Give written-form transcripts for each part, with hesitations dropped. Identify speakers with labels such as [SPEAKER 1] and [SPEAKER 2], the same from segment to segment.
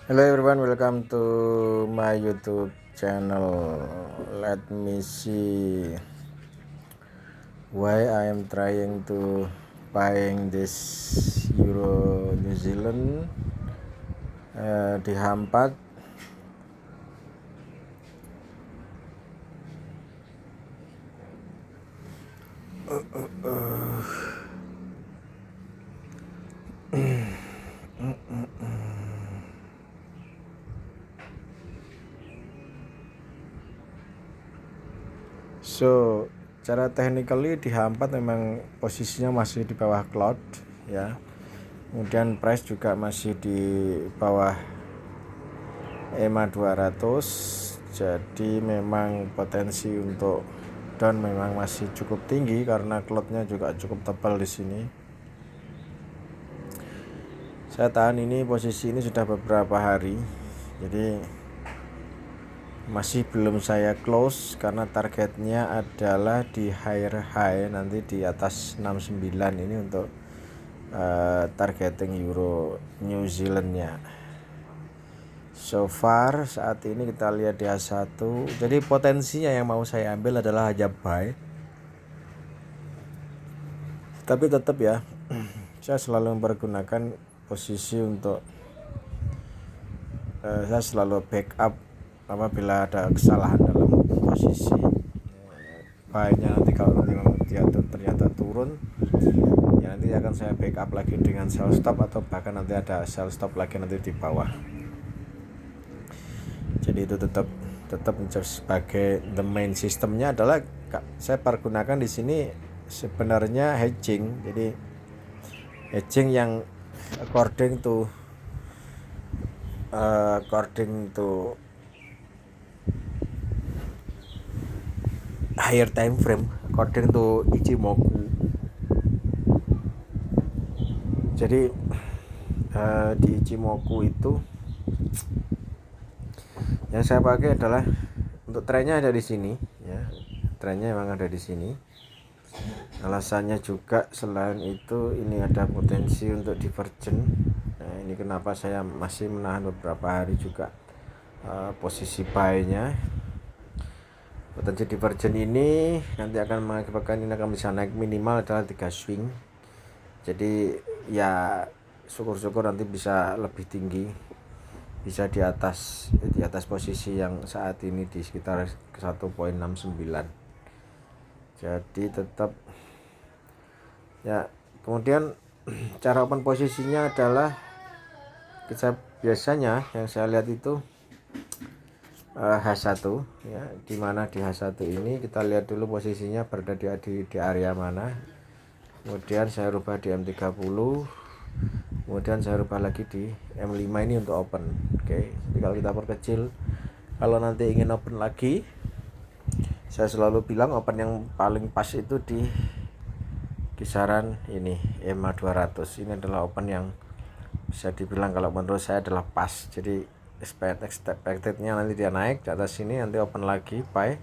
[SPEAKER 1] Hello everyone, welcome to my YouTube channel. Let me see why I am trying to buying this Euro New Zealand di H4. So cara technically di H4 memang posisinya masih di bawah cloud ya. Kemudian price juga masih di bawah EMA 200. Jadi memang potensi untuk down memang masih cukup tinggi karena cloudnya juga cukup tebal di sini. Saya tahan ini, posisi ini sudah beberapa hari, jadi masih belum saya close karena targetnya adalah di higher high nanti di atas 69 ini untuk targeting Euro New Zealandnya. So far saat ini kita lihat di H1, jadi potensinya yang mau saya ambil adalah hanya buy, tapi tetap ya saya selalu mempergunakan posisi untuk saya selalu backup apabila ada kesalahan dalam posisi buy-nya. Nanti kalau dia ternyata turun ya nanti akan saya backup lagi dengan sell stop, atau bahkan nanti ada sell stop lagi nanti di bawah. Jadi itu tetap sebagai the main sistemnya adalah saya pergunakan di sini sebenarnya hedging. Jadi hedging yang according to higher time frame, according to Ichimoku. Jadi di Ichimoku itu yang saya pakai adalah untuk trennya ada di sini ya. Trennya memang ada di sini. Alasannya juga selain itu ini ada potensi untuk divergen. Nah, ini kenapa saya masih menahan beberapa hari juga posisi buy-nya. Potensi divergen ini nanti akan mengakibatkan ini akan bisa naik minimal adalah 3 swing. Jadi ya syukur-syukur nanti bisa lebih tinggi, bisa di atas posisi yang saat ini di sekitar 1.69. Jadi tetap ya. Kemudian cara open posisinya adalah biasanya yang saya lihat itu H1 ya, dimana di H1 ini kita lihat dulu posisinya berada di area mana, kemudian saya rubah di M30, kemudian saya rubah lagi di M5 ini untuk open. Oke, jadi kalau kita perkecil, kalau nanti ingin open lagi, saya selalu bilang open yang paling pas itu di kisaran ini EMA 200. Ini adalah open yang bisa dibilang kalau menurut saya adalah pas. Jadi expectednya nanti dia naik di atas sini, nanti open lagi buy,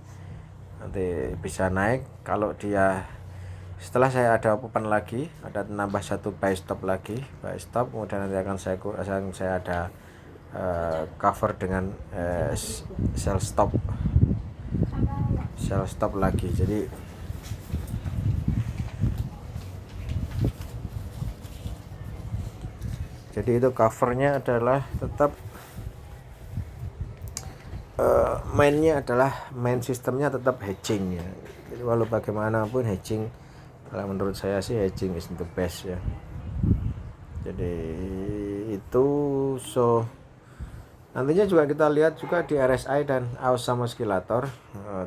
[SPEAKER 1] nanti bisa naik. Kalau dia setelah saya ada open lagi, ada nambah satu buy stop lagi, buy stop, kemudian nanti akan saya ada cover dengan sell stop lagi. Jadi itu covernya adalah tetap mainnya adalah main sistemnya tetap hedging ya. Jadi walau bagaimanapun hedging, kalau menurut saya sih hedging is the best ya. Jadi itu nantinya juga kita lihat juga di RSI dan Awesome Oscillator,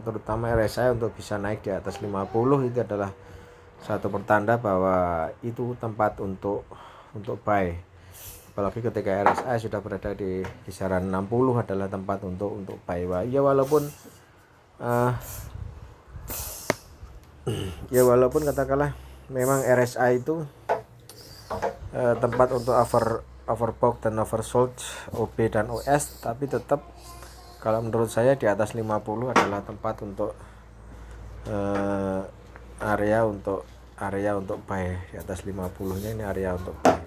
[SPEAKER 1] terutama RSI untuk bisa naik di atas 50 itu adalah satu pertanda bahwa itu tempat untuk buy. Apalagi ketika RSI sudah berada di kisaran 60 adalah tempat untuk buy. Ya walaupun katakanlah memang RSI itu tempat untuk overbought dan oversold OB dan OS, tapi tetap kalau menurut saya di atas 50 adalah tempat untuk area untuk buy. Di atas 50 nya ini area untuk buy.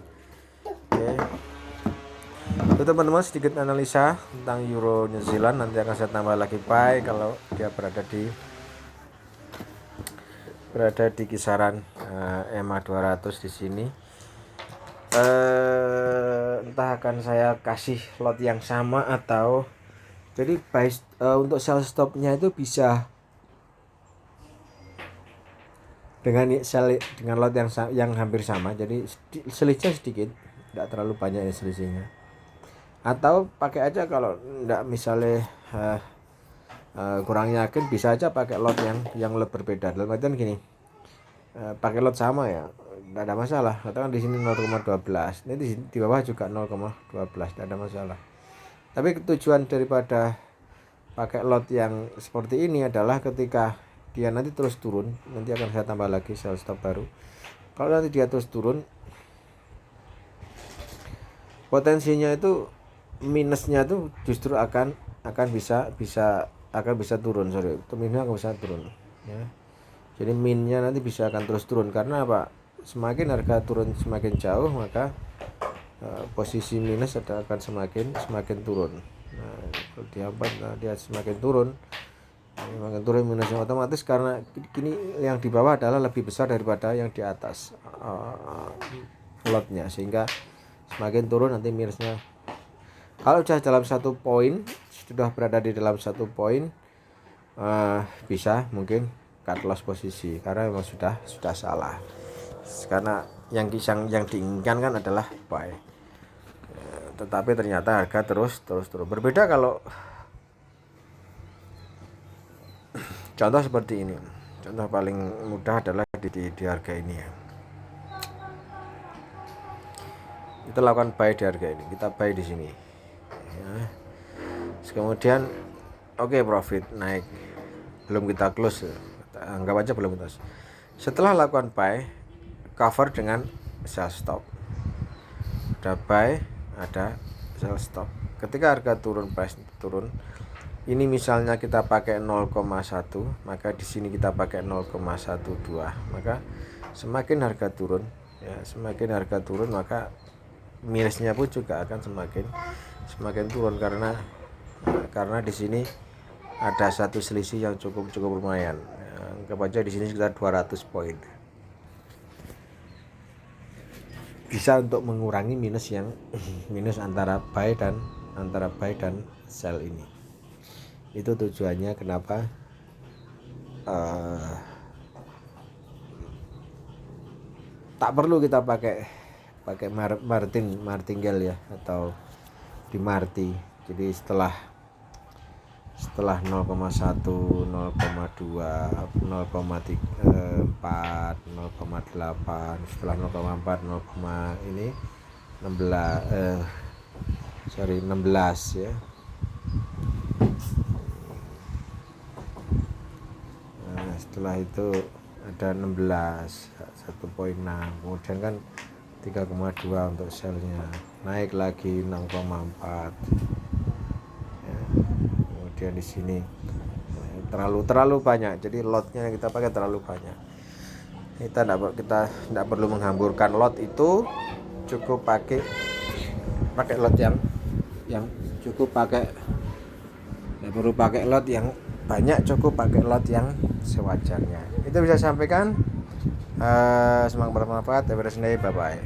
[SPEAKER 1] Oke. Itu teman-teman sedikit analisa tentang euro New Zealand. Nanti akan saya tambah lagi pi kalau dia berada di kisaran EMA 200 di sini. Entah akan saya kasih lot yang sama atau jadi untuk sell stopnya itu bisa dengan lot yang hampir sama, jadi selisihnya sedikit, tidak terlalu banyak ya selisihnya. Atau pakai aja kalau tidak misalnya kurang yakin, bisa aja pakai lot yang lebih berbeda. Dalam artian gini, pakai lot sama ya, tidak ada masalah. Katakan di sini 0,12, ini di bawah juga 0,12, tidak ada masalah. Tapi tujuan daripada pakai lot yang seperti ini adalah ketika dia nanti terus turun, nanti akan saya tambah lagi sell stop baru. Kalau nanti dia terus turun, potensinya itu minusnya itu justru akan bisa turun, itu minusnya akan bisa turun ya. Jadi minnya nanti bisa akan terus turun, karena apa? Semakin harga turun semakin jauh, maka posisi minus akan semakin turun. Nah, kalau dia semakin turun minusnya otomatis, karena kini yang di bawah adalah lebih besar daripada yang di atas lotnya, sehingga semakin turun nanti minusnya. Kalau sudah dalam satu poin, sudah berada di dalam satu poin, bisa mungkin cut loss posisi, karena memang sudah salah, karena yang diinginkan kan adalah buy, tetapi ternyata harga terus turun. Berbeda kalau contoh seperti ini. Contoh paling mudah adalah di harga ini ya. Kita lakukan buy di harga ini, kita buy di sini ya. Kemudian profit naik, belum kita close, anggap aja belum close. Setelah lakukan buy, cover dengan sell stop. Ada buy, ada sell stop. Ketika harga turun, price turun, ini misalnya kita pakai 0,1, maka di sini kita pakai 0,12, maka semakin harga turun ya, maka minusnya pun juga akan semakin turun, karena di sini ada satu selisih yang cukup lumayan. Anggap aja di sini sekitar 200 poin. Bisa untuk mengurangi minus antara buy dan sell ini. Itu tujuannya kenapa tak perlu kita pakai martingale ya, atau di marti. Jadi setelah 0,1, 0,2, 0,4, 0,8, setelah 0,4, 16 ya. Setelah itu ada 16, 1,6, kemudian kan 3,2 untuk sellnya, naik lagi 6,4 ya. Kemudian di sini terlalu banyak, jadi lotnya yang kita pakai terlalu banyak. Kita tidak perlu menghamburkan lot itu, cukup pakai lot yang cukup pakai, tidak perlu pakai lot yang banyak, cukup pakai lot yang sewajarnya. Itu bisa sampaikan. Semoga bermanfaat. Bye bye.